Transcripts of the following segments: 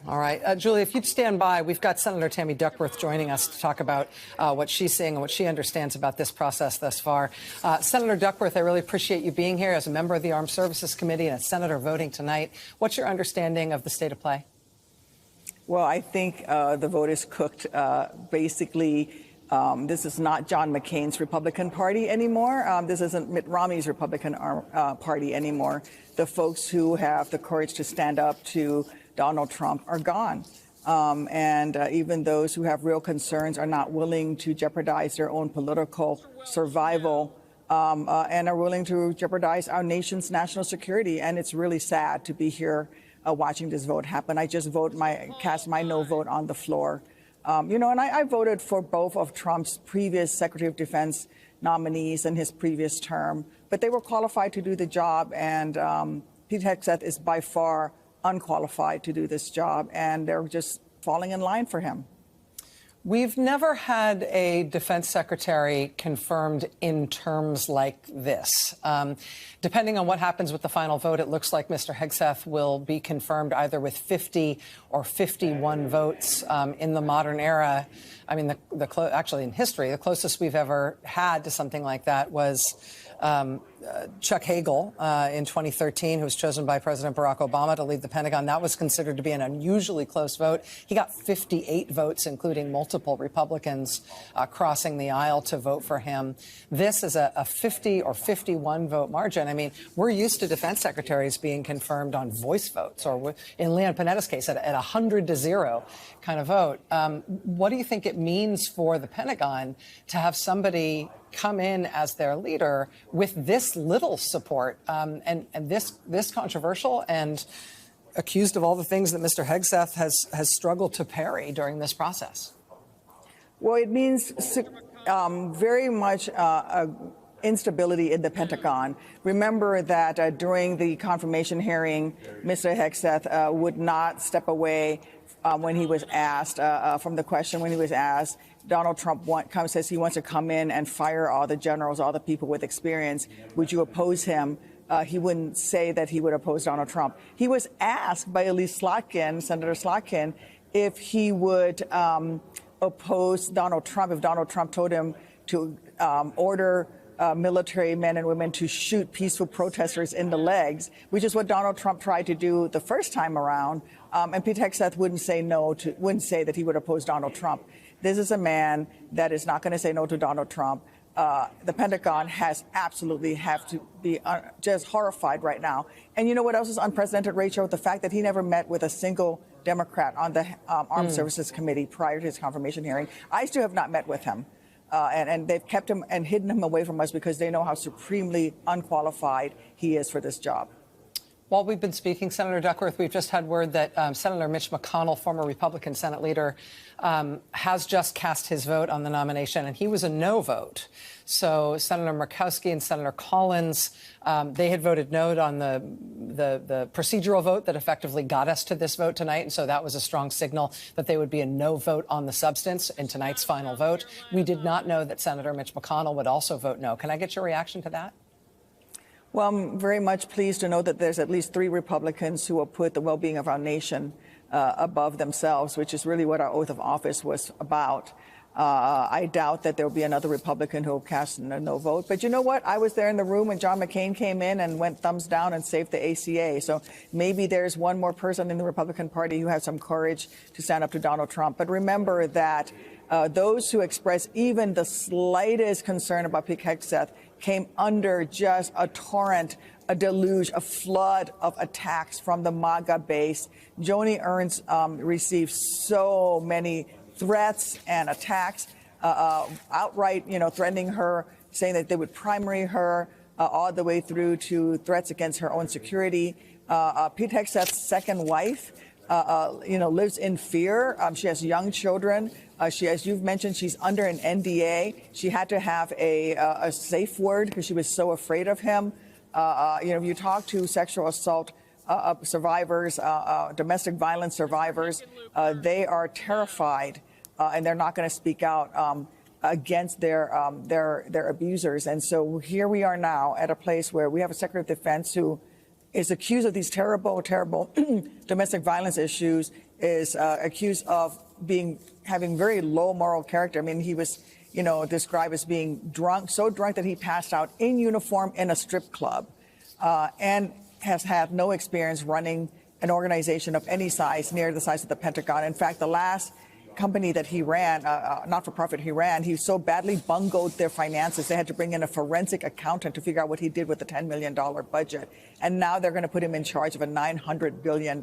All right. Julie, if you'd stand by, we've got Senator Tammy Duckworth joining us to talk about what she's seeing and what she understands about this process thus far. Senator Duckworth, I really appreciate you being here as a member of the Armed Services Committee and a senator voting tonight. What's your understanding of the state of play? Well, I think the vote is cooked. Basically, this is not John McCain's Republican Party anymore. This isn't Mitt Romney's Republican Party anymore. The folks who have the courage to stand up to Donald Trump are gone. And even those who have real concerns are not willing to jeopardize their own political survival and are willing to jeopardize our nation's national security. And it's really sad to be here watching this vote happen. I just cast my no vote on the floor. And I voted for both of Trump's previous Secretary of Defense nominees in his previous term, but they were qualified to do the job. And Pete Hegseth is by far unqualified to do this job, and they're just falling in line for him. We've never had a defense secretary confirmed in terms like this. Depending on what happens with the final vote, it looks like Mr. Hegseth will be confirmed either with 50 or 51 votes in the modern era. I mean, actually in history, the closest we've ever had to something like that was Chuck Hagel in 2013, who was chosen by President Barack Obama to lead the Pentagon. That was considered to be an unusually close vote. He got 58 votes, including multiple Republicans crossing the aisle to vote for him. This is a 50 or 51 vote margin. I mean, we're used to defense secretaries being confirmed on voice votes, or in Leon Panetta's case, at 100-0 kind of vote. What do you think it means for the Pentagon to have somebody come in as their leader with this little support and this controversial and accused of all the things that Mr. Hegseth has struggled to parry during this process? Well, it means very much instability in the Pentagon. Remember that during the confirmation hearing, Mr. Hegseth would not step away when he was asked from the question. When he was asked, Donald Trump says he wants to come in and fire all the generals, all the people with experience. Would you oppose him? He wouldn't say that he would oppose Donald Trump. He was asked by Elise Slotkin, Senator Slotkin, if he would oppose Donald Trump, if Donald Trump told him to order military men and women to shoot peaceful protesters in the legs, which is what Donald Trump tried to do the first time around. And Pete Hegseth wouldn't say that he would oppose Donald Trump. This is a man that is not going to say no to Donald Trump. The Pentagon absolutely have to be just horrified right now. And you know what else is unprecedented, Rachel? The fact that he never met with a single Democrat on the Armed Services Committee prior to his confirmation hearing. I still have not met with him. And they've kept him and hidden him away from us because they know how supremely unqualified he is for this job. While we've been speaking, Senator Duckworth, we've just had word that Senator Mitch McConnell, former Republican Senate leader, has just cast his vote on the nomination, and he was a no vote. So Senator Murkowski and Senator Collins, they had voted no on the procedural vote that effectively got us to this vote tonight, and so that was a strong signal that they would be a no vote on the substance in tonight's final vote. We did not know that Senator Mitch McConnell would also vote no. Can I get your reaction to that? Well, I'm very much pleased to know that there's at least 3 Republicans who will put the well-being of our nation above themselves, which is really what our oath of office was about. I doubt that there will be another Republican who will cast a no vote. But you know what? I was there in the room when John McCain came in and went thumbs down and saved the ACA. So maybe there's one more person in the Republican Party who has some courage to stand up to Donald Trump. But remember that those who express even the slightest concern about Pete Hegseth came under just a torrent, a deluge, a flood of attacks from the MAGA base. Joni Ernst received so many threats and attacks, outright, threatening her, saying that they would primary her, all the way through to threats against her own security. Pete Hegseth's second wife, lives in fear. She has young children. She, as you've mentioned, she's under an NDA. She had to have a safe word because she was so afraid of him. If you talk to sexual assault survivors, domestic violence survivors, they are terrified, and they're not going to speak out against their abusers. And so here we are now at a place where we have a Secretary of Defense who is accused of these terrible, terrible domestic violence issues is accused of having very low moral character. I mean, he was, described as being drunk, so drunk that he passed out in uniform in a strip club, and has had no experience running an organization of any size near the size of the Pentagon. In fact, the last company that he ran, not-for-profit he so badly bungled their finances, they had to bring in a forensic accountant to figure out what he did with the $10 million budget. And now they're going to put him in charge of a $900 billion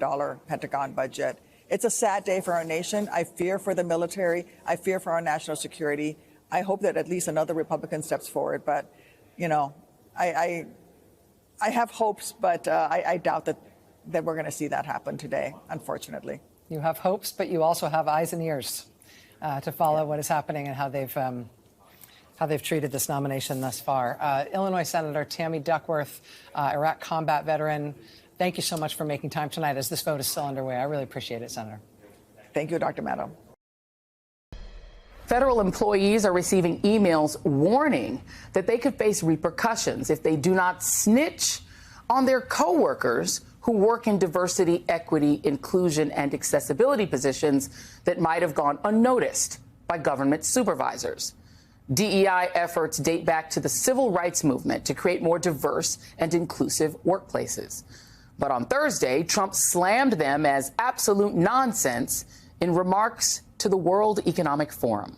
Pentagon budget. It's a sad day for our nation. I fear for the military. I fear for our national security. I hope that at least another Republican steps forward. But, I have hopes, but I doubt that we're going to see that happen today, unfortunately. You have hopes, but you also have eyes and ears to follow what is happening and how they've treated this nomination thus far. Illinois Senator Tammy Duckworth, Iraq combat veteran, thank you so much for making time tonight as this vote is still underway. I really appreciate it, Senator. Thank you, Dr. Maddow. Federal employees are receiving emails warning that they could face repercussions if they do not snitch on their coworkers who work in diversity, equity, inclusion, and accessibility positions that might have gone unnoticed by government supervisors. DEI efforts date back to the civil rights movement to create more diverse and inclusive workplaces. But on Thursday, Trump slammed them as absolute nonsense in remarks to the World Economic Forum.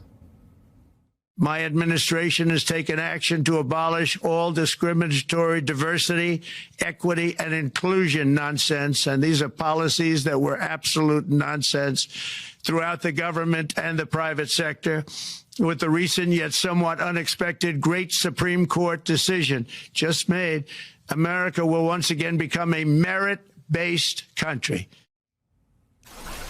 My administration has taken action to abolish all discriminatory diversity, equity, and inclusion nonsense. And these are policies that were absolute nonsense throughout the government and the private sector. With the recent yet somewhat unexpected great Supreme Court decision just made, America will once again become a merit-based country.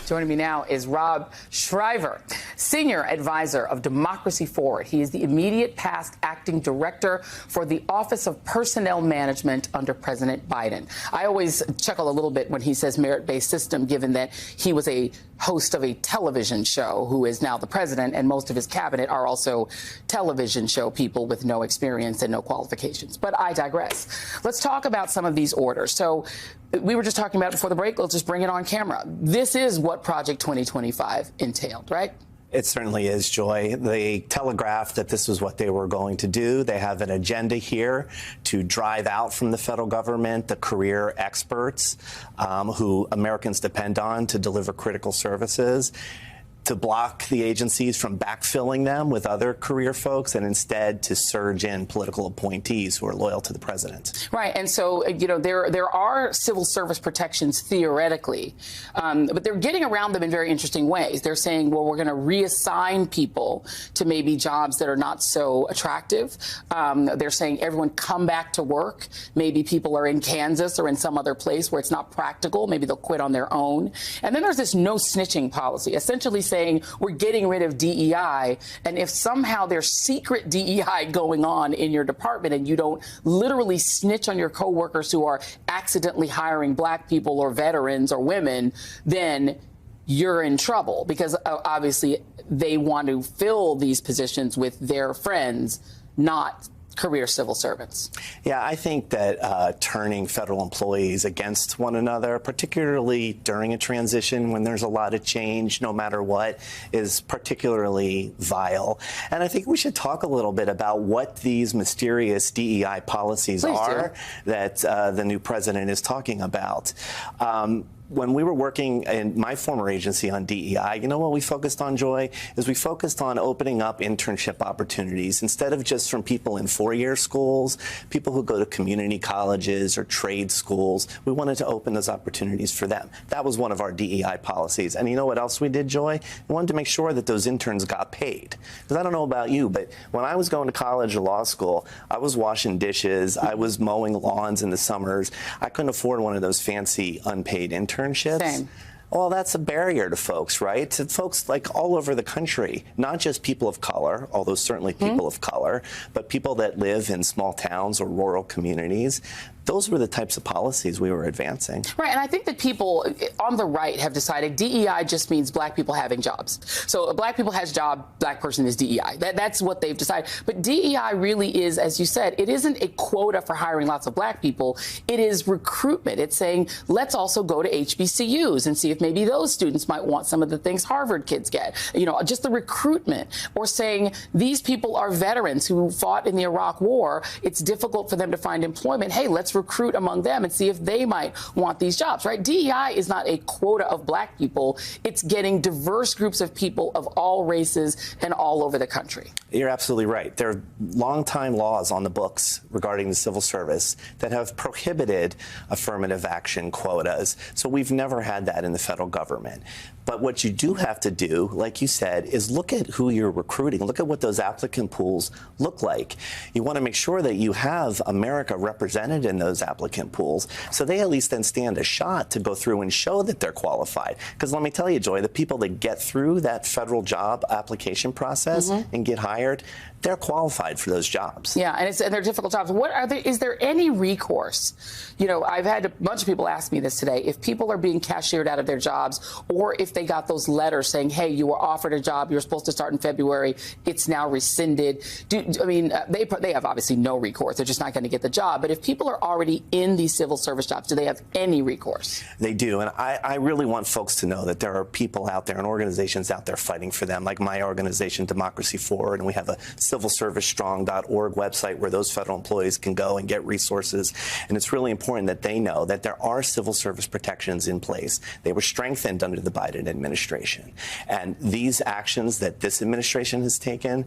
Joining me now is Rob Shriver, Senior Advisor of Democracy Forward. He is the immediate past acting director for the Office of Personnel Management under President Biden. I always chuckle a little bit when he says merit-based system, given that he was a host of a television show who is now the president, and most of his cabinet are also television show people with no experience and no qualifications. But I digress. Let's talk about some of these orders. So we were just talking about it before the break. Let's just bring it on camera. This is what Project 2025 entailed, right? It certainly is, Joy. They telegraphed that this was what they were going to do. They have an agenda here to drive out from the federal government the career experts who Americans depend on to deliver critical services, to block the agencies from backfilling them with other career folks, and instead to surge in political appointees who are loyal to the president. Right. And so, there are civil service protections theoretically, but they're getting around them in very interesting ways. They're saying, well, we're going to reassign people to maybe jobs that are not so attractive. They're saying everyone come back to work. Maybe people are in Kansas or in some other place where it's not practical. Maybe they'll quit on their own. And then there's this no snitching policy, essentially saying we're getting rid of DEI, and if somehow there's secret DEI going on in your department and you don't literally snitch on your coworkers who are accidentally hiring black people or veterans or women, then you're in trouble, because obviously they want to fill these positions with their friends, not career civil servants. Yeah, I think that turning federal employees against one another, particularly during a transition when there's a lot of change, no matter what, is particularly vile. And I think we should talk a little bit about what these mysterious DEI policies are that the new president is talking about. When we were working in my former agency on DEI, you know what we focused on, Joy? Is we focused on opening up internship opportunities instead of just from people in four-year schools, people who go to community colleges or trade schools. We wanted to open those opportunities for them. That was one of our DEI policies. And you know what else we did, Joy? We wanted to make sure that those interns got paid. Because I don't know about you, but when I was going to college or law school, I was washing dishes, I was mowing lawns in the summers. I couldn't afford one of those fancy unpaid internships. Same. Well, that's a barrier to folks, right? To folks like all over the country, not just people of color, although certainly people of color, but people that live in small towns or rural communities. those were the types of policies we were advancing. Right, and I think that people on the right have decided DEI just means black people having jobs. So a black people has job, black person is DEI. That's what they've decided. But DEI really is, as you said, it isn't a quota for hiring lots of black people. It is recruitment. It's saying, let's also go to HBCUs and see if maybe those students might want some of the things Harvard kids get. You know, just the recruitment. Or saying these people are veterans who fought in the Iraq War. It's difficult for them to find employment. Hey, let's recruit among them and see if they might want these jobs, right? DEI is not a quota of black people. It's getting diverse groups of people of all races and all over the country. You're absolutely right. There are long-time laws on the books regarding the civil service that have prohibited affirmative action quotas. So we've never had that in the federal government. But what you do have to do, like you said, is look at who you're recruiting. Look at what those applicant pools look like. You want to make sure that you have America represented in those applicant pools, so they at least then stand a shot to go through and show that they're qualified. Because let me tell you, Joy, the people that get through that federal job application process and get hired, they're qualified for those jobs. Yeah, and they're difficult jobs. Is there any recourse? You know, I've had a bunch of people ask me this today. If people are being cashiered out of their jobs, or if they got those letters saying, hey, you were offered a job, you're supposed to start in February, it's now rescinded. They have obviously no recourse. They're just not going to get the job. But if people are already in these civil service jobs, do they have any recourse? They do. And I really want folks to know that there are people out there and organizations out there fighting for them, like my organization, Democracy Forward. And we have a civilservicestrong.org website where those federal employees can go and get resources. And it's really important that they know that there are civil service protections in place. They were strengthened under the Biden administration. And these actions that this administration has taken,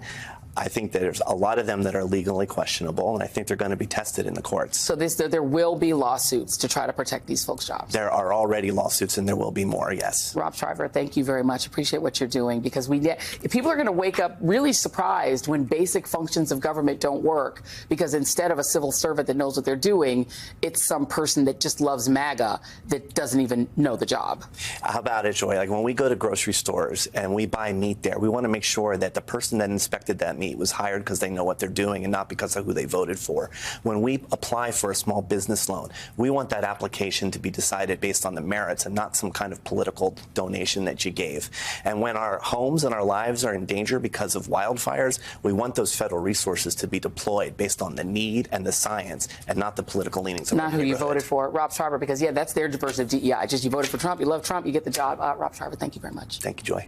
I think that there's a lot of them that are legally questionable, and I think they're going to be tested in the courts. So there will be lawsuits to try to protect these folks' jobs? There are already lawsuits, and there will be more, yes. Rob Shriver, thank you very much. Appreciate what you're doing, because people are going to wake up really surprised when basic functions of government don't work, because instead of a civil servant that knows what they're doing, it's some person that just loves MAGA that doesn't even know the job. How about it, Joy? Like when we go to grocery stores and we buy meat there, we want to make sure that the person that inspected that meat was hired because they know what they're doing and not because of who they voted for. When we apply for a small business loan, we want that application to be decided based on the merits and not some kind of political donation that you gave. And when our homes and our lives are in danger because of wildfires, we want those federal resources to be deployed based on the need and the science and not the political leanings of not who you voted for. Rob Shriver, because, yeah, that's their version of DEI. Just you voted for Trump, you love Trump, you get the job. Rob Shriver, thank you very much. Thank you, Joy.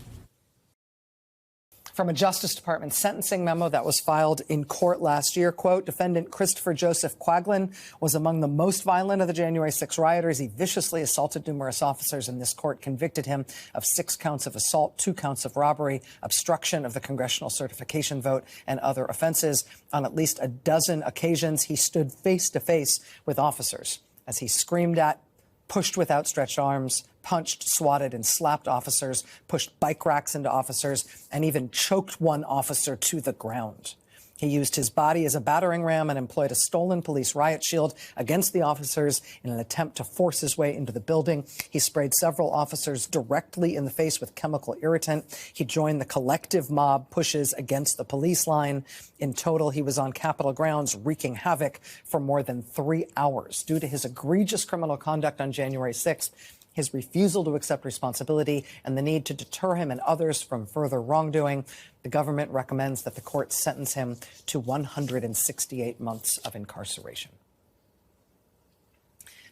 From a Justice Department sentencing memo that was filed in court last year, quote, defendant Christopher Joseph Quaglin was among the most violent of the January 6 rioters. He viciously assaulted numerous officers, and this court convicted him of 6 counts of assault, 2 counts of robbery, obstruction of the congressional certification vote, and other offenses. On at least a dozen occasions, he stood face to face with officers as he screamed at, pushed with outstretched arms, punched, swatted, and slapped officers, pushed bike racks into officers, and even choked one officer to the ground. He used his body as a battering ram and employed a stolen police riot shield against the officers in an attempt to force his way into the building. He sprayed several officers directly in the face with chemical irritant. He joined the collective mob pushes against the police line. In total, he was on Capitol grounds wreaking havoc for more than 3 hours. Due to his egregious criminal conduct on January 6th, his refusal to accept responsibility, and the need to deter him and others from further wrongdoing, the government recommends that the court sentence him to 168 months of incarceration.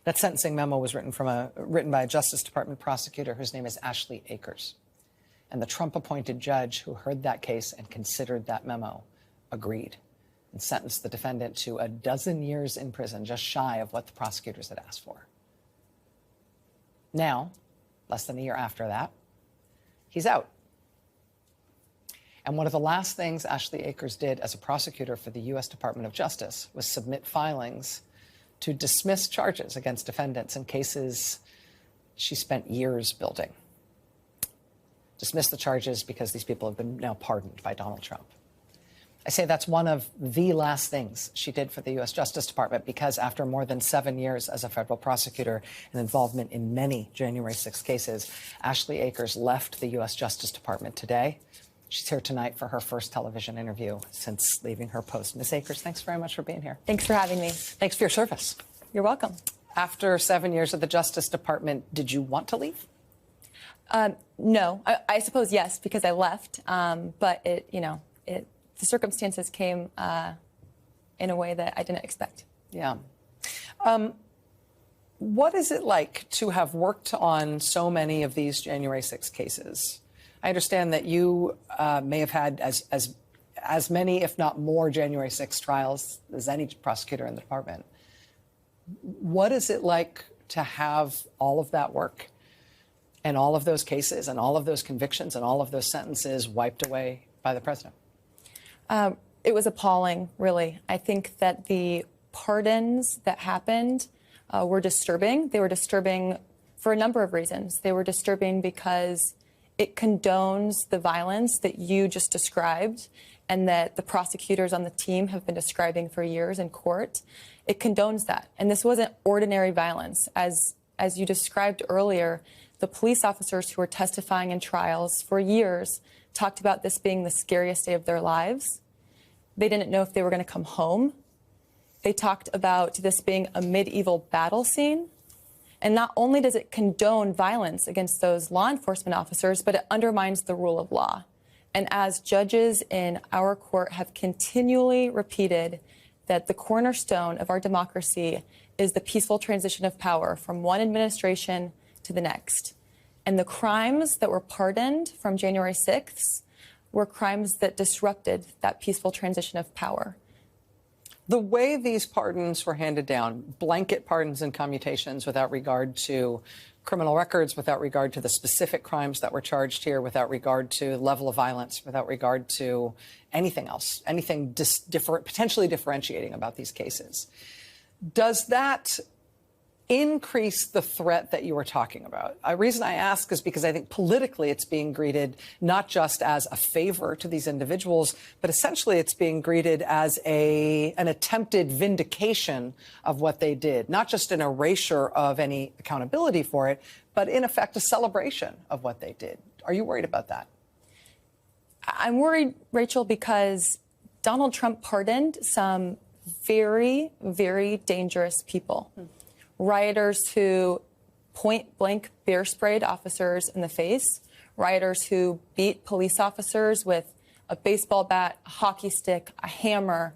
That sentencing memo was written by a Justice Department prosecutor whose name is Ashley Akers. And the Trump-appointed judge who heard that case and considered that memo agreed and sentenced the defendant to 12 years in prison, just shy of what the prosecutors had asked for. Now, less than a year after that, he's out. And one of the last things Ashley Akers did as a prosecutor for the U.S. Department of Justice was submit filings to dismiss charges against defendants in cases she spent years building. Dismiss the charges because these people have been now pardoned by Donald Trump. I say that's one of the last things she did for the U.S. Justice Department, because after more than 7 years as a federal prosecutor and involvement in many January 6 cases, Ashley Akers left the U.S. Justice Department today. She's here tonight for her first television interview since leaving her post. Ms. Akers, thanks very much for being here. Thanks for having me. Thanks for your service. You're welcome. After 7 years at the Justice Department, did you want to leave? No, I suppose yes, because I left. But the circumstances came in a way that I didn't expect. Yeah. What is it like to have worked on so many of these January 6 cases? I understand that you may have had as many, if not more, January 6 trials as any prosecutor in the department. What is it like to have all of that work and all of those cases and all of those convictions and all of those sentences wiped away by the president? It was appalling, really. I think that the pardons that happened were disturbing. They were disturbing for a number of reasons. They were disturbing because it condones the violence that you just described and that the prosecutors on the team have been describing for years in court. It condones that. And this wasn't ordinary violence. As you described earlier, the police officers who were testifying in trials for years talked about this being the scariest day of their lives. They didn't know if they were going to come home. They talked about this being a medieval battle scene. And not only does it condone violence against those law enforcement officers, but it undermines the rule of law. And as judges in our court have continually repeated that the cornerstone of our democracy is the peaceful transition of power from one administration to the next. And the crimes that were pardoned from January 6th were crimes that disrupted that peaceful transition of power. The way these pardons were handed down, blanket pardons and commutations without regard to criminal records, without regard to the specific crimes that were charged here, without regard to level of violence, without regard to anything else, anything potentially differentiating about these cases. Does that increase the threat that you were talking about? A reason I ask is because I think politically it's being greeted not just as a favor to these individuals, but essentially it's being greeted as an attempted vindication of what they did, not just an erasure of any accountability for it, but in effect a celebration of what they did. Are you worried about that? I'm worried, Rachel, because Donald Trump pardoned some very, very dangerous people. Rioters who point-blank bear sprayed officers in the face, rioters who beat police officers with a baseball bat, a hockey stick, a hammer,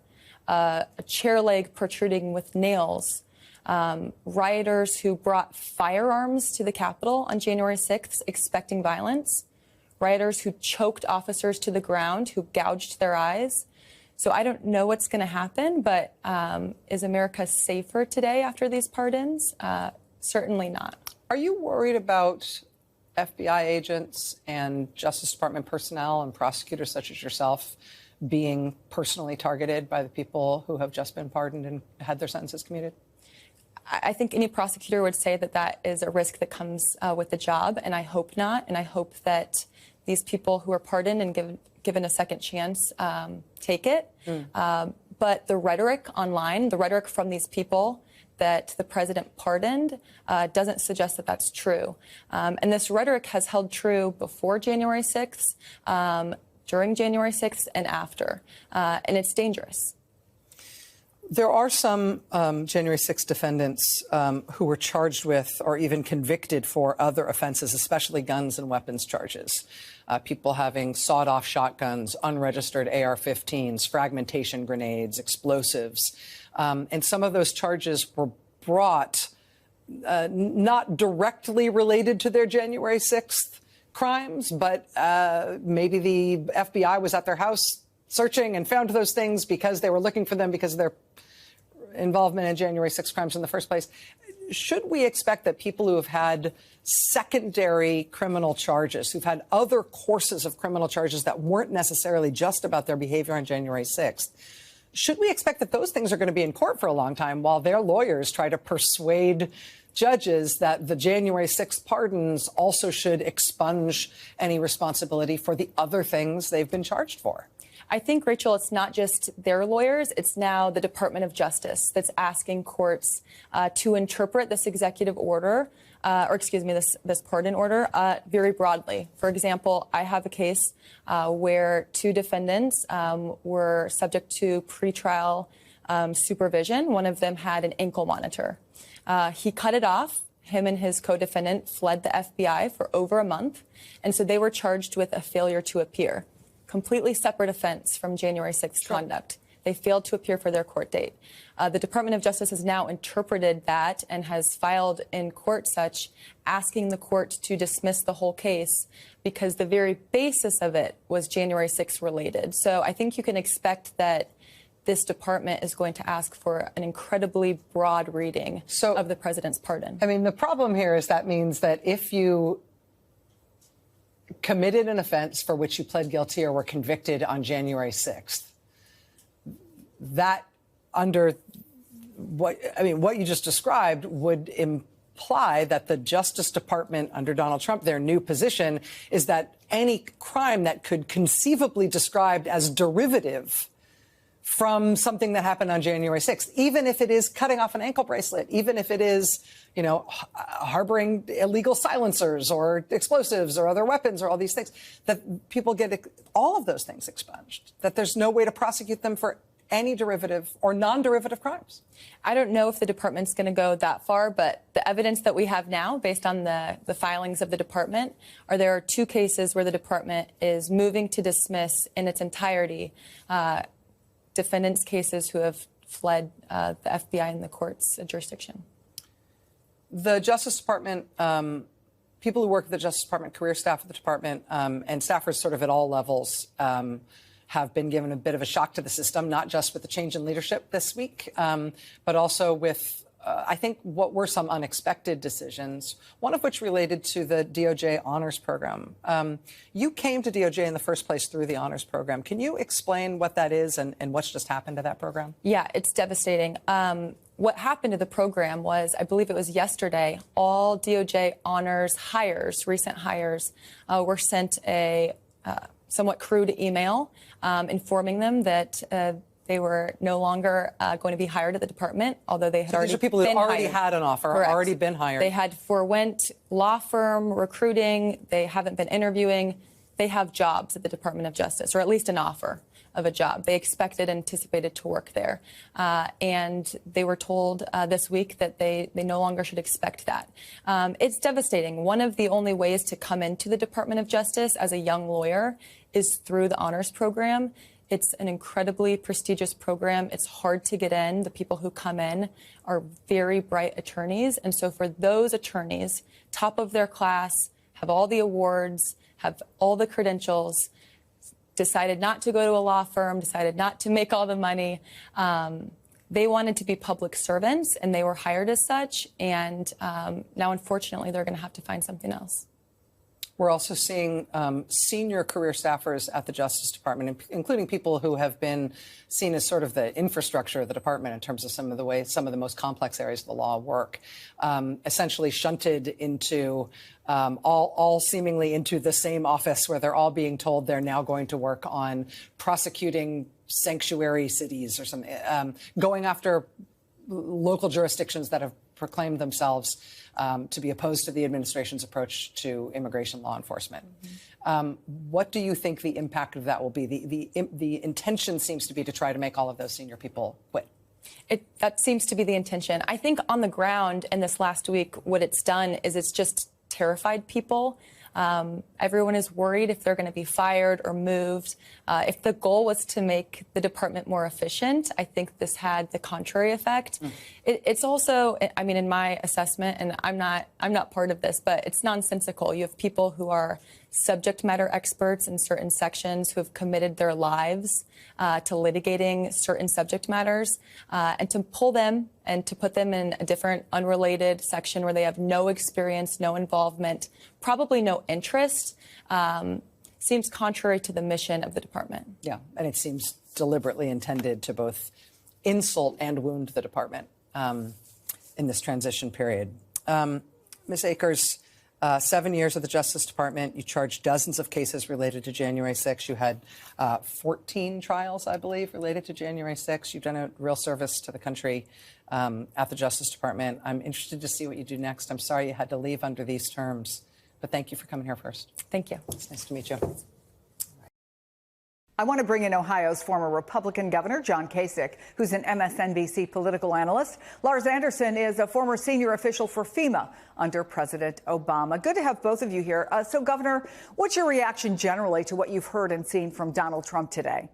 a chair leg protruding with nails, rioters who brought firearms to the Capitol on January 6th expecting violence, rioters who choked officers to the ground, who gouged their eyes. So I don't know what's going to happen, but is America safer today after these pardons? Certainly not. Are you worried about FBI agents and Justice Department personnel and prosecutors such as yourself being personally targeted by the people who have just been pardoned and had their sentences commuted? I think any prosecutor would say that that is a risk that comes with the job, and I hope not. And I hope that these people who are pardoned and given a second chance take it. But the rhetoric online, the rhetoric from these people that the president pardoned doesn't suggest that that's true. And this rhetoric has held true before January 6th, during January 6th, and after. And it's dangerous. There are some January 6 defendants who were charged with or even convicted for other offenses, especially guns and weapons charges. People having sawed-off shotguns, unregistered AR-15s, fragmentation grenades, explosives. And some of those charges were brought not directly related to their January 6th crimes, but maybe the FBI was at their house searching and found those things because they were looking for them because of their involvement in January 6 crimes in the first place. Should we expect that people who have had secondary criminal charges, who've had other courses of criminal charges that weren't necessarily just about their behavior on January 6th, should we expect that those things are going to be in court for a long time while their lawyers try to persuade judges that the January 6th pardons also should expunge any responsibility for the other things they've been charged for? I think, Rachel, it's not just their lawyers. It's now the Department of Justice that's asking courts to interpret this executive order, this pardon order very broadly. For example, I have a case where two defendants were subject to pretrial supervision. One of them had an ankle monitor. He cut it off. Him and his co-defendant fled the FBI for over a month, and so they were charged with a failure to appear. Completely separate offense from January 6th conduct. They failed to appear for their court date. The Department of Justice has now interpreted that and has filed in court such, asking the court to dismiss the whole case because the very basis of it was January 6th related. So I think you can expect that this department is going to ask for an incredibly broad reading of the president's pardon. I mean, the problem here is that means that if you committed an offense for which you pled guilty or were convicted on January 6th, that under what you just described would imply that the Justice Department under Donald Trump, their new position is that any crime that could conceivably described as derivative from something that happened on January 6th, even if it is cutting off an ankle bracelet, even if it is, harboring illegal silencers or explosives or other weapons or all these things, that people get all of those things expunged, that there's no way to prosecute them for any derivative or non-derivative crimes. I don't know if the department's going to go that far, but the evidence that we have now, based on the filings of the department, there are two cases where the department is moving to dismiss in its entirety defendants' cases who have fled the FBI and the court's jurisdiction. The Justice Department, people who work at the Justice Department, career staff of the department, and staffers sort of at all levels have been given a bit of a shock to the system, not just with the change in leadership this week, but also with, I think, what were some unexpected decisions, one of which related to the DOJ Honors Program. You came to DOJ in the first place through the Honors Program. Can you explain what that is and what's just happened to that program? Yeah, it's devastating. What happened to the program was, I believe it was yesterday, all DOJ Honors hires, recent hires, were sent a somewhat crude email informing them that they were no longer going to be hired at the department, although they had already been hired. These are people who already had an offer, Correct. already been hired. They had forewent law firm recruiting. They haven't been interviewing. They have jobs at the Department of Justice, or at least an offer of a job. They expected, anticipated to work there. And they were told this week that they no longer should expect that. It's devastating. One of the only ways to come into the Department of Justice as a young lawyer is through the honors program. It's an incredibly prestigious program. It's hard to get in. The people who come in are very bright attorneys. And so for those attorneys, top of their class, have all the awards, have all the credentials, decided not to go to a law firm, decided not to make all the money. They wanted to be public servants, and they were hired as such. And now, unfortunately, they're going to have to find something else. We're also seeing senior career staffers at the Justice Department, including people who have been seen as sort of the infrastructure of the department in terms of some of the most complex areas of the law work, essentially shunted into all seemingly into the same office where they're all being told they're now going to work on prosecuting sanctuary cities or something, going after local jurisdictions that have proclaimed themselves to be opposed to the administration's approach to immigration law enforcement. What do you think the impact of that will be? The intention seems to be to try to make all of those senior people quit. That seems to be the intention. I think on the ground in this last week, what it's done is it's just terrified people. Everyone is worried if they're going to be fired or moved. If the goal was to make the department more efficient, I think this had the contrary effect. It's also, I mean, in my assessment, and I'm not part of this, but it's nonsensical. You have people who are subject matter experts in certain sections who have committed their lives to litigating certain subject matters, and to pull them and to put them in a different unrelated section where they have no experience, no involvement, probably no interest, seems contrary to the mission of the department. Yeah, and it seems deliberately intended to both insult and wound the department in this transition period. Ms. Akers, 7 years at the Justice Department. You charged dozens of cases related to January 6th. You had 14 trials, I believe, related to January 6th. You've done a real service to the country at the Justice Department. I'm interested to see what you do next. I'm sorry you had to leave under these terms, but thank you for coming here first. Thank you. It's nice to meet you. I want to bring in Ohio's former Republican governor, John Kasich, who's an MSNBC political analyst. Lars Anderson is a former senior official for FEMA under President Obama. Good to have both of you here. So, Governor, what's your reaction generally to what you've heard and seen from Donald Trump today?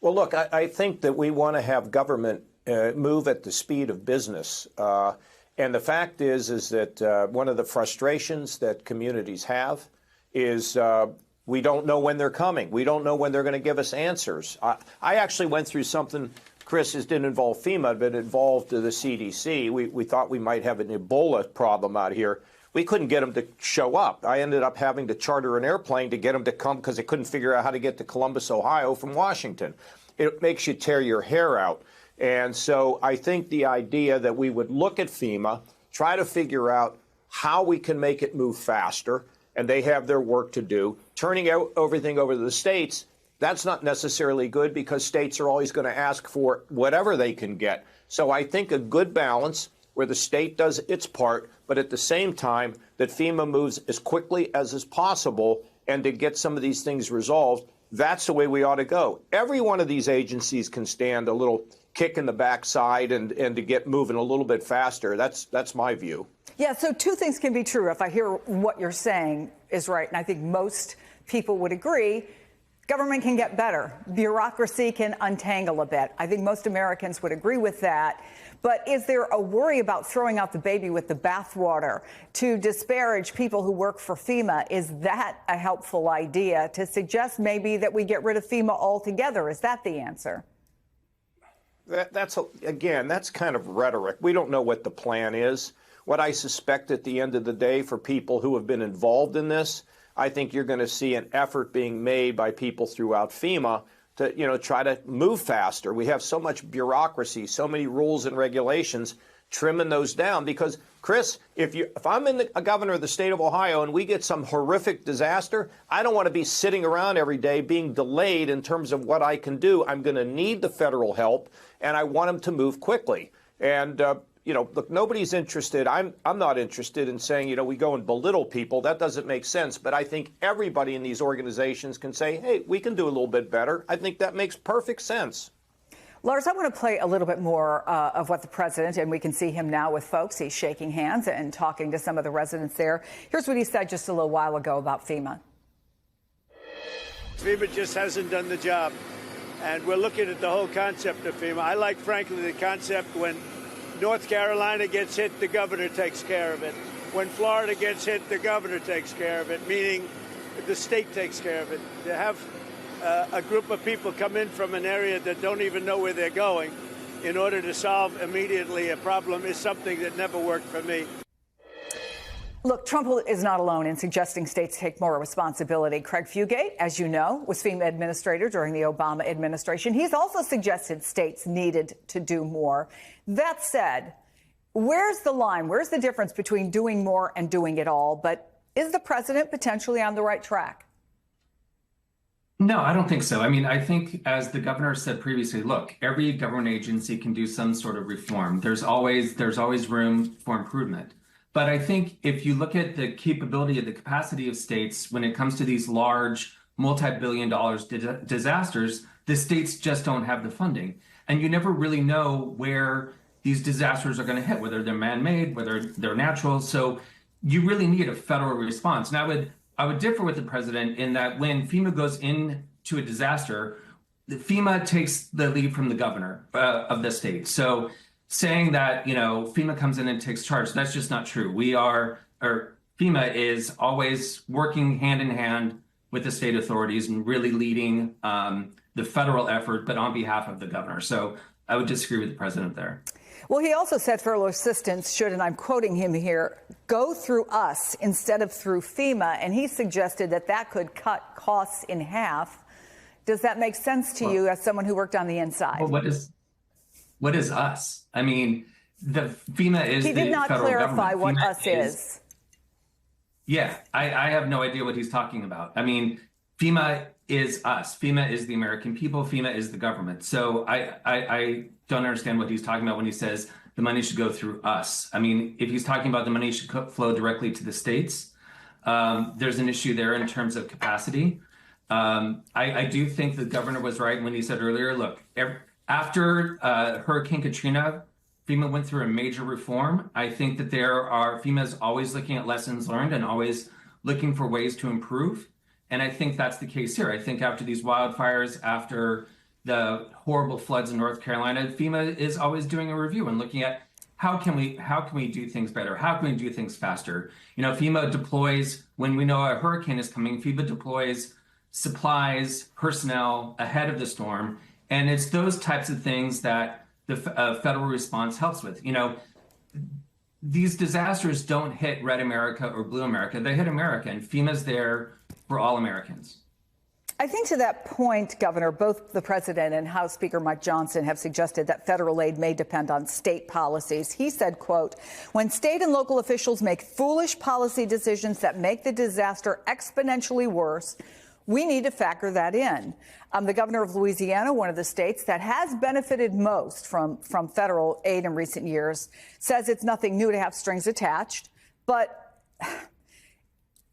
Well, look, I think that we want to have government move at the speed of business. And the fact is that one of the frustrations that communities have is we don't know when they're coming. We don't know when they're going to give us answers. I actually went through something, Chris, it didn't involve FEMA, but it involved the CDC. We thought we might have an Ebola problem out here. We couldn't get them to show up. I ended up having to charter an airplane to get them to come because they couldn't figure out how to get to Columbus, Ohio from Washington. It makes you tear your hair out. And so I think the idea that we would look at FEMA, try to figure out how we can make it move faster, and they have their work to do. Turning out everything over to the states, that's not necessarily good because states are always going to ask for whatever they can get. So I think a good balance where the state does its part, but at the same time that FEMA moves as quickly as is possible and to get some of these things resolved, that's the way we ought to go. Every one of these agencies can stand a little kick in the backside and to get moving a little bit faster. That's my view. Yeah, so two things can be true. If I hear what you're saying is right, and I think most people would agree, government can get better. Bureaucracy can untangle a bit. I think most Americans would agree with that. But is there a worry about throwing out the baby with the bathwater to disparage people who work for FEMA? Is that a helpful idea to suggest maybe that we get rid of FEMA altogether? Is that the answer? Again, that's kind of rhetoric. We don't know what the plan is. What I suspect at the end of the day for people who have been involved in this, I think you're going to see an effort being made by people throughout FEMA to, try to move faster. We have so much bureaucracy, so many rules and regulations, trimming those down. Because, Chris, if I'm a governor of the state of Ohio and we get some horrific disaster, I don't want to be sitting around every day being delayed in terms of what I can do. I'm going to need the federal help, and I want them to move quickly. And look, nobody's interested. I'm not interested in saying, we go and belittle people. That doesn't make sense. But I think everybody in these organizations can say, hey, we can do a little bit better. I think that makes perfect sense. Lars, I want to play a little bit more of what the president, and we can see him now with folks. He's shaking hands and talking to some of the residents there. Here's what he said just a little while ago about FEMA. FEMA just hasn't done the job. And we're looking at the whole concept of FEMA. I like, frankly, the concept when North Carolina gets hit, the governor takes care of it. When Florida gets hit, the governor takes care of it, meaning the state takes care of it. To have a group of people come in from an area that don't even know where they're going in order to solve immediately a problem is something that never worked for me. Look, Trump is not alone in suggesting states take more responsibility. Craig Fugate, as you know, was FEMA administrator during the Obama administration. He's also suggested states needed to do more. That said, where's the line? Where's the difference between doing more and doing it all? But is the president potentially on the right track? No, I don't think so. I mean, I think, as the governor said previously, look, every government agency can do some sort of reform. There's always room for improvement. But I think if you look at the capability of the capacity of states when it comes to these large multi-billion-dollar disasters, the states just don't have the funding. And you never really know where these disasters are going to hit, whether they're man-made, whether they're natural. So you really need a federal response. And I would differ with the president in that when FEMA goes into a disaster, FEMA takes the lead from the governor of the state. So saying that, FEMA comes in and takes charge, that's just not true. FEMA is always working hand in hand with the state authorities and really leading the federal effort, but on behalf of the governor. So I would disagree with the president there. Well, he also said federal assistance should, and I'm quoting him here, go through us instead of through FEMA. And he suggested that could cut costs in half. Does that make sense to you as someone who worked on the inside? Well, what is us? I mean, the FEMA is the federal government. He did not clarify what us is. Yeah, I have no idea what he's talking about. I mean, FEMA is us. FEMA is the American people. FEMA is the government. So I don't understand what he's talking about when he says the money should go through us. I mean, if he's talking about the money should flow directly to the states, there's an issue there in terms of capacity. I do think the governor was right when he said earlier, look, after Hurricane Katrina, FEMA went through a major reform. I think that FEMA is always looking at lessons learned and always looking for ways to improve. And I think that's the case here. I think after these wildfires, after the horrible floods in North Carolina, FEMA is always doing a review and looking at how can we do things better? How can we do things faster? FEMA deploys, when we know a hurricane is coming, FEMA deploys supplies, personnel ahead of the storm. And it's those types of things that the federal response helps with. These disasters don't hit red America or blue America. They hit America, and FEMA's there for all Americans. I think to that point, Governor, both the president and House Speaker Mike Johnson have suggested that federal aid may depend on state policies. He said, quote, when state and local officials make foolish policy decisions that make the disaster exponentially worse, we need to factor that in. The governor of Louisiana, one of the states that has benefited most from federal aid in recent years, says it's nothing new to have strings attached. But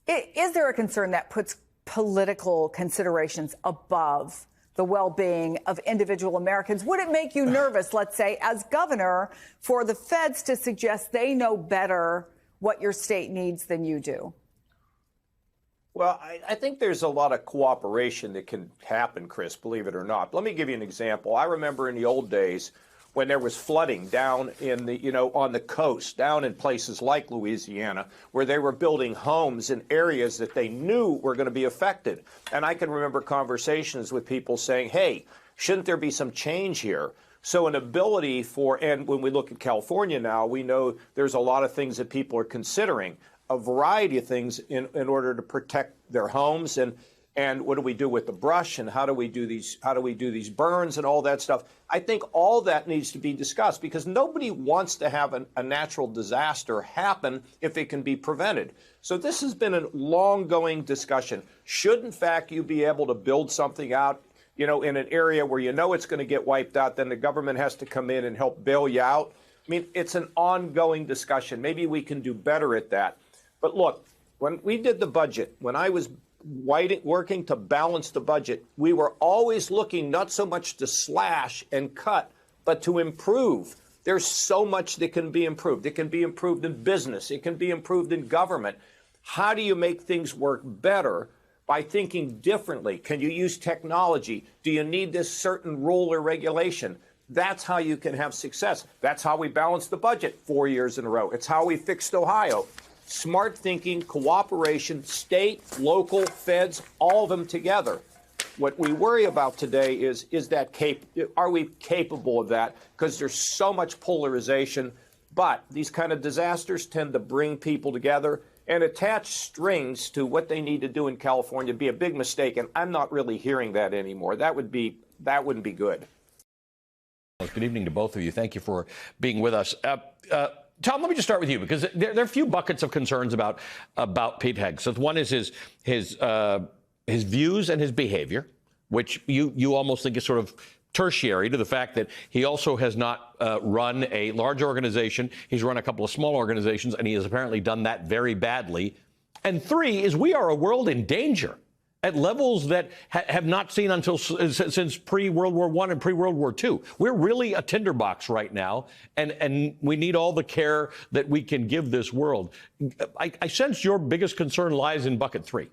is there a concern that puts political considerations above the well-being of individual Americans? Would it make you nervous, let's say, as governor, for the feds to suggest they know better what your state needs than you do? Well, I think there's a lot of cooperation that can happen, Chris, believe it or not. Let me give you an example. I remember in the old days when there was flooding down in the, on the coast, down in places like Louisiana, where they were building homes in areas that they knew were going to be affected. And I can remember conversations with people saying, hey, shouldn't there be some change here? So an ability for, and when we look at California now, we know there's a lot of things that people are considering, a variety of things in order to protect their homes, and what do we do with the brush, and how do we do these burns and all that stuff. I think all that needs to be discussed, because nobody wants to have a natural disaster happen if it can be prevented. So this has been a long-going discussion. Should, in fact, you be able to build something out, in an area where it's going to get wiped out, then the government has to come in and help bail you out? I mean, it's an ongoing discussion. Maybe we can do better at that. But look, when we did the budget, when I was working to balance the budget, we were always looking not so much to slash and cut, but to improve. There's so much that can be improved. It can be improved in business. It can be improved in government. How do you make things work better? By thinking differently. Can you use technology? Do you need this certain rule or regulation? That's how you can have success. That's how we balanced the budget 4 years in a row. It's how we fixed Ohio. Smart thinking, cooperation, state, local, feds, all of them together. What we worry about today is that are we capable of that? Because there's so much polarization. But these kind of disasters tend to bring people together, and attach strings to what they need to do in California would be a big mistake. And I'm not really hearing that anymore. That wouldn't be good. Good evening to both of you. Thank you for being with us. Tom, let me just start with you, because there are a few buckets of concerns about Pete Hegseth. One is his views and his behavior, which you almost think is sort of tertiary to the fact that he also has not run a large organization. He's run a couple of small organizations, and he has apparently done that very badly. And three is we are a world in danger at levels that have not seen since pre-World War I and pre-World War II. We're really a tinderbox right now, and we need all the care that we can give this world. I sense your biggest concern lies in bucket three.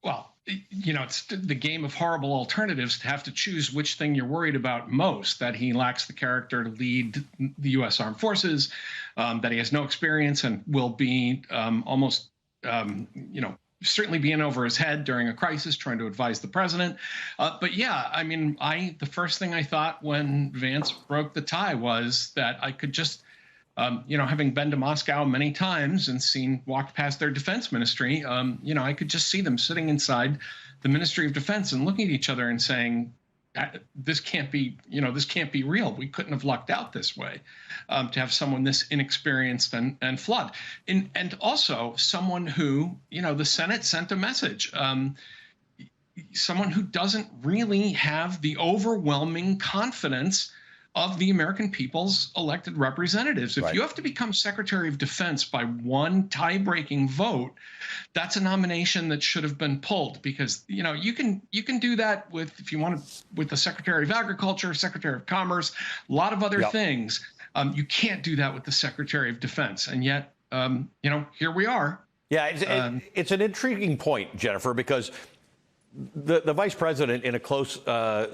Well, it's the game of horrible alternatives to have to choose which thing you're worried about most, that he lacks the character to lead the U.S. Armed Forces, that he has no experience and will be almost, certainly be in over his head during a crisis, trying to advise the president. But yeah, I mean, the first thing I thought when Vance broke the tie was that I could just, having been to Moscow many times and walked past their defense ministry, I could just see them sitting inside the Ministry of Defense and looking at each other and saying, this can't be real. We couldn't have lucked out this way, to have someone this inexperienced and flawed. And also someone who, the Senate sent a message, someone who doesn't really have the overwhelming confidence of the American people's elected representatives. If you have to become Secretary of Defense by one tie-breaking vote, that's a nomination that should have been pulled, because you can do that with, if you want to, with the Secretary of Agriculture, Secretary of Commerce, a lot of other things. You can't do that with the Secretary of Defense, and yet here we are. Yeah, it's an intriguing point, Jennifer, because the vice president in a close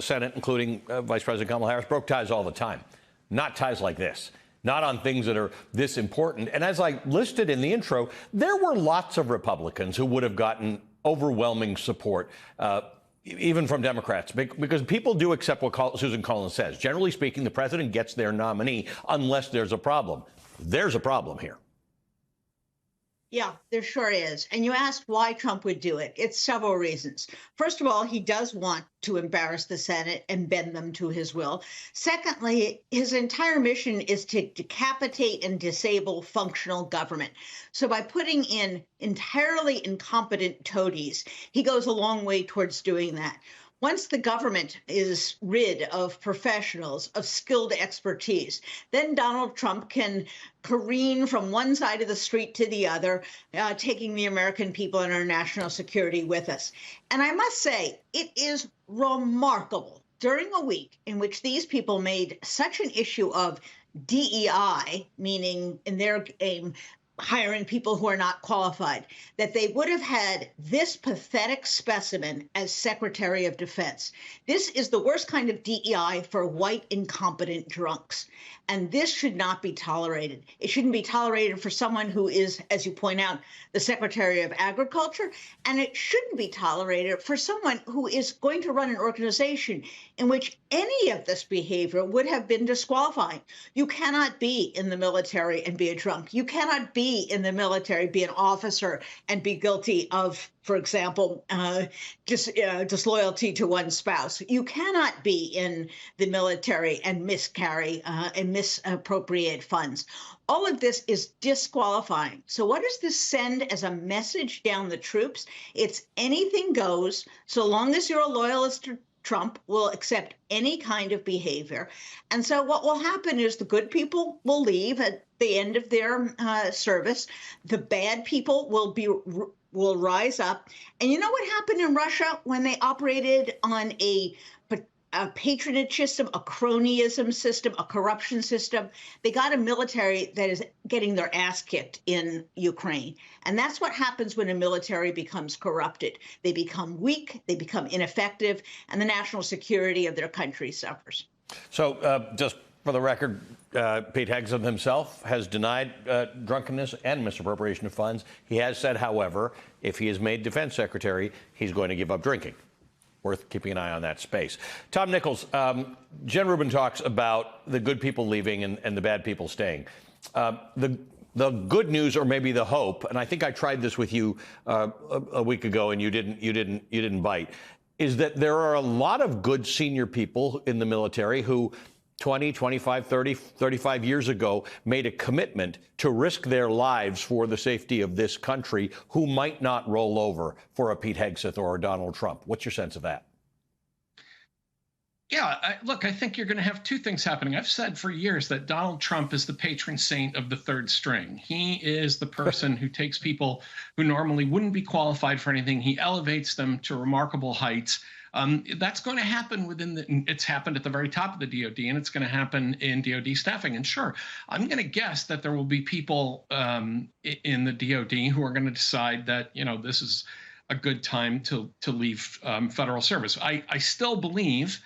Senate, including Vice President Kamala Harris, broke ties all the time. Not ties like this. Not on things that are this important. And as I listed in the intro, there were lots of Republicans who would have gotten overwhelming support, even from Democrats, because people do accept what Susan Collins says. Generally speaking, the president gets their nominee unless there's a problem. There's a problem here. Yeah, there sure is. And you asked why Trump would do it. It's several reasons. First of all, he does want to embarrass the Senate and bend them to his will. Secondly, his entire mission is to decapitate and disable functional government. So by putting in entirely incompetent toadies, he goes a long way towards doing that. Once the government is rid of professionals, of skilled expertise, then Donald Trump can careen from one side of the street to the other, taking the American people and our national security with us. And I must say, it is remarkable during a week in which these people made such an issue of DEI, meaning in their aim, hiring people who are not qualified, that they would have had this pathetic specimen as Secretary of Defense. This is the worst kind of DEI for white, incompetent drunks. And this should not be tolerated. It shouldn't be tolerated for someone who is, as you point out, the Secretary of Agriculture. And it shouldn't be tolerated for someone who is going to run an organization in which any of this behavior would have been disqualifying. You cannot be in the military and be a drunk. You cannot be in the military, be an officer, and be guilty of, for example, disloyalty to one's spouse. You cannot be in the military and miscarry and misappropriate funds. All of this is disqualifying. So what does this send as a message down the troops? It's anything goes, so long as you're a loyalist to Trump will accept any kind of behavior. And so what will happen is the good people will leave at the end of their service. The bad people will rise up. And you know what happened in Russia when they operated on a patronage system, a cronyism system, a corruption system? They got a military that is getting their ass kicked in Ukraine. And that's what happens when a military becomes corrupted. They become weak, they become ineffective, and the national security of their country suffers. So just for the record, Pete Hegseth himself has denied drunkenness and misappropriation of funds. He has said, however, if he is made defense secretary, he's going to give up drinking. Worth keeping an eye on that space. Tom Nichols, Jen Rubin talks about the good people leaving and the bad people staying. The good news, or maybe the hope, and I think I tried this with you a week ago, and you didn't bite, is that there are a lot of good senior people in the military who 20, 25, 30, 35 years ago made a commitment to risk their lives for the safety of this country, who might not roll over for a Pete Hegseth or a Donald Trump. What's your sense of that? Yeah, look, I think you're going to have two things happening. I've said for years that Donald Trump is the patron saint of the third string. He is the person who takes people who normally wouldn't be qualified for anything. He elevates them to remarkable heights. That's going to happen it's happened at the very top of the DOD, and it's going to happen in DOD staffing. And sure, I'm going to guess that there will be people in the DOD who are going to decide that, this is a good time to leave federal service. I still believe,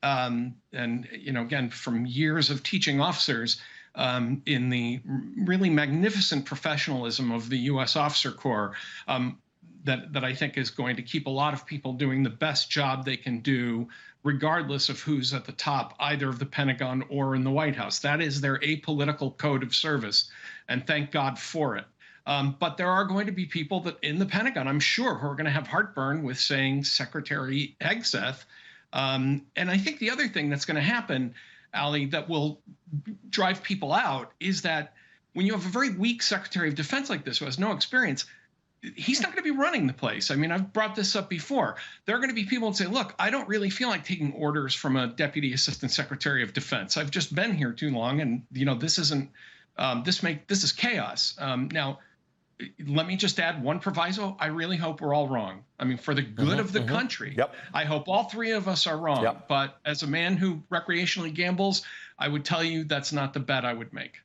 and, again, from years of teaching officers, in the really magnificent professionalism of the U.S. Officer Corps, that I think is going to keep a lot of people doing the best job they can do, regardless of who's at the top, either of the Pentagon or in the White House. That is their apolitical code of service, and thank God for it. But there are going to be people that in the Pentagon, I'm sure, who are going to have heartburn with saying Secretary Hegseth. And I think the other thing that's going to happen, Ali, that will drive people out is that when you have a very weak Secretary of Defense like this who has no experience, he's not going to be running the place. I mean, I've brought this up before. There are going to be people that say, look, I don't really feel like taking orders from a Deputy Assistant Secretary of Defense. I've just been here too long, and this isn't this is chaos. Now, let me just add one proviso. I really hope we're all wrong. I mean, for the good of the country, I hope all three of us are wrong. But as a man who recreationally gambles, I would tell you that's not the bet I would make.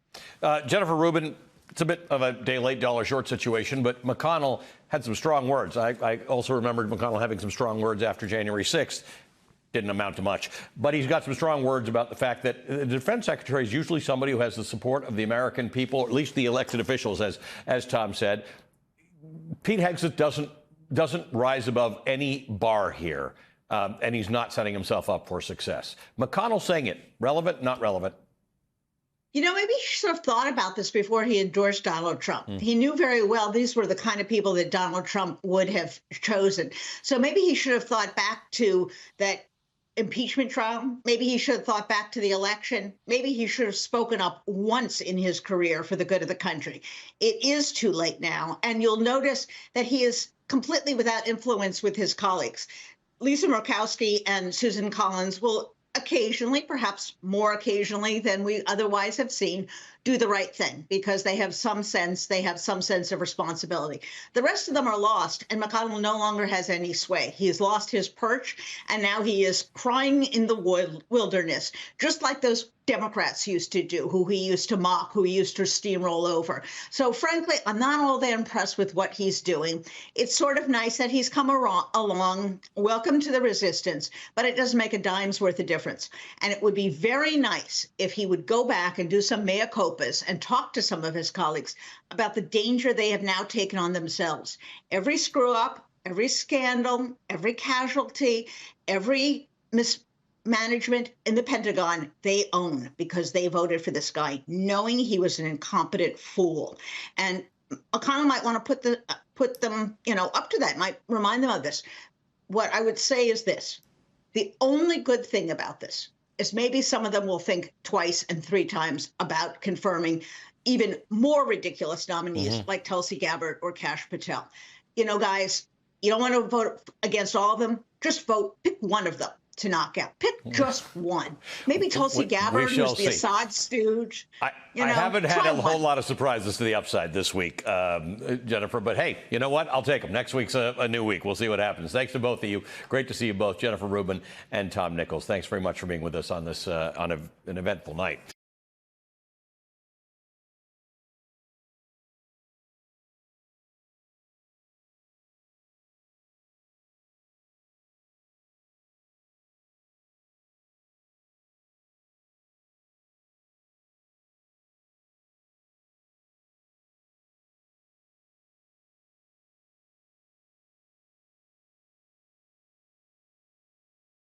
Jennifer Rubin, it's a bit of a day late, dollar short situation, but McConnell had some strong words. I also remembered McConnell having some strong words after January 6th. Didn't amount to much. But he's got some strong words about the fact that the defense secretary is usually somebody who has the support of the American people, or at least the elected officials, as Tom said. Pete Hegseth doesn't rise above any bar here, and he's not setting himself up for success. McConnell saying it, relevant, not relevant? Maybe he should have thought about this before he endorsed Donald Trump. He knew very well these were the kind of people that Donald Trump would have chosen. So maybe he should have thought back to that impeachment trial. Maybe he should have thought back to the election. Maybe he should have spoken up once in his career for the good of the country. It is too late now. And you'll notice that he is completely without influence with his colleagues. Lisa Murkowski and Susan Collins will occasionally, perhaps more occasionally than we otherwise have seen, do the right thing because they have some sense of responsibility. The rest of them are lost, and McConnell no longer has any sway. He has lost his perch, and now he is crying in the wilderness, just like those Democrats used to do, who he used to mock, who he used to steamroll over. So frankly, I'm not all that impressed with what he's doing. It's sort of nice that he's come along. Welcome to the resistance, but it doesn't make a dime's worth of difference. And it would be very nice if he would go back and do some mea culpas and talk to some of his colleagues about the danger they have now taken on themselves. Every screw up, every scandal, every casualty, every mismanagement in the Pentagon, they own because they voted for this guy, knowing he was an incompetent fool. And McConnell might want to put them, up to that, might remind them of this. What I would say is this. The only good thing about this is maybe some of them will think twice and three times about confirming even more ridiculous nominees like Tulsi Gabbard or Kash Patel. Guys, you don't want to vote against all of them. Just vote, pick one of them to knock out. Pick just one. Maybe Tulsi Gabbard, who's the Assad stooge. I haven't had a whole lot of surprises to the upside this week, Jennifer. But hey, you know what? I'll take them. Next week's a new week. We'll see what happens. Thanks to both of you. Great to see you both, Jennifer Rubin and Tom Nichols. Thanks very much for being with us on this on an eventful night.